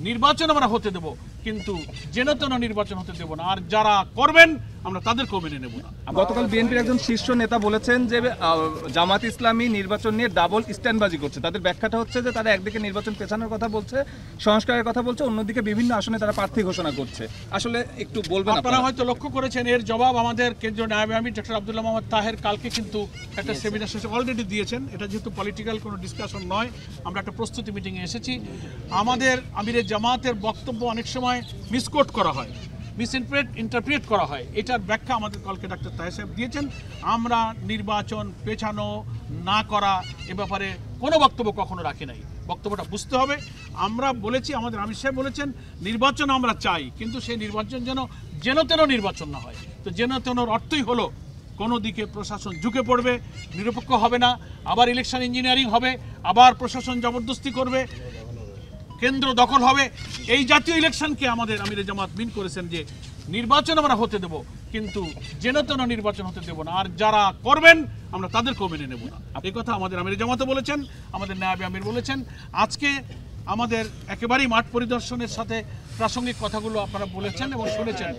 নির্বাচন আমরা হতে দেব, কিন্তু যেন তেন নির্বাচন হতে দেব না। আর যারা করবেন আমরা তাদেরকেও মেনে নেব না। গতকাল বিএনপির একজন শীর্ষ নেতা বলেছেন যে জামাত ইসলামী নির্বাচন নিয়ে ডাবল স্ট্যান্ডবাজি করছে। তাদের ব্যাখ্যাটা হচ্ছে যে তারা একদিকে নির্বাচন পেছানোর কথা বলছে, সংস্কারের কথা বলছে, অন্যদিকে বিভিন্ন আসনে তারা প্রার্থী ঘোষণা করছে। আসলে একটু বলবেন আপনারা হয়তো লক্ষ্য করেছেন, এর জবাব আমাদের কেন্দ্রীয় নায়েবে আমির ডক্টর আব্দুল্লাহ মোহাম্মদ তাহের কালকে কিন্তু একটা সেমিনার শেষে অলরেডি দিয়েছেন। এটা যেহেতু পলিটিক্যাল কোনো ডিসকাশন নয়, আমরা একটা প্রস্তুতি মিটিংয়ে এসেছি। আমাদের আমিরের জামাতের বক্তব্য অনেক সময় মিসকোট করা হয়, ইন্টারপ্রিট করা হয়। এটার ব্যাখ্যা আমাদের কালকে ডাক্তার তাহের সাহেব দিয়েছেন। আমরা নির্বাচন পেছানো না করা এ ব্যাপারে কোনো বক্তব্য কখনো রাখি নাই। বক্তব্যটা বুঝতে হবে। আমরা বলেছি, আমাদের আমির সাহেব বলেছেন নির্বাচন আমরা চাই, কিন্তু সেই নির্বাচন যেন তেন নির্বাচন না হয়। তো যেন তেনর অর্থই হলো কোনো দিকে প্রশাসন ঝুঁকে পড়বে, নিরপেক্ষ হবে না, আবার ইলেকশন ইঞ্জিনিয়ারিং হবে, আবার প্রশাসন জবরদস্তি করবে, কেন্দ্র দখল হবে। এই জাতীয় ইলেকশনকে আমাদের আমিরে জামাত মিন করেছেন যে নির্বাচন আমরা হতে দেব, কিন্তু যেন তেন নির্বাচন হতে দেব না। আর যারা করবেন আমরা তাদেরকেও মেনে নেব না। এই কথা আমাদের আমিরে জামাতও বলেছেন, আমাদের নায়েবে আমির বলেছেন। আজকে আমাদের একেবারেই মাঠ পরিদর্শনের সাথে প্রাসঙ্গিক কথাগুলো আপনারা বলেছেন এবং শুনেছেন।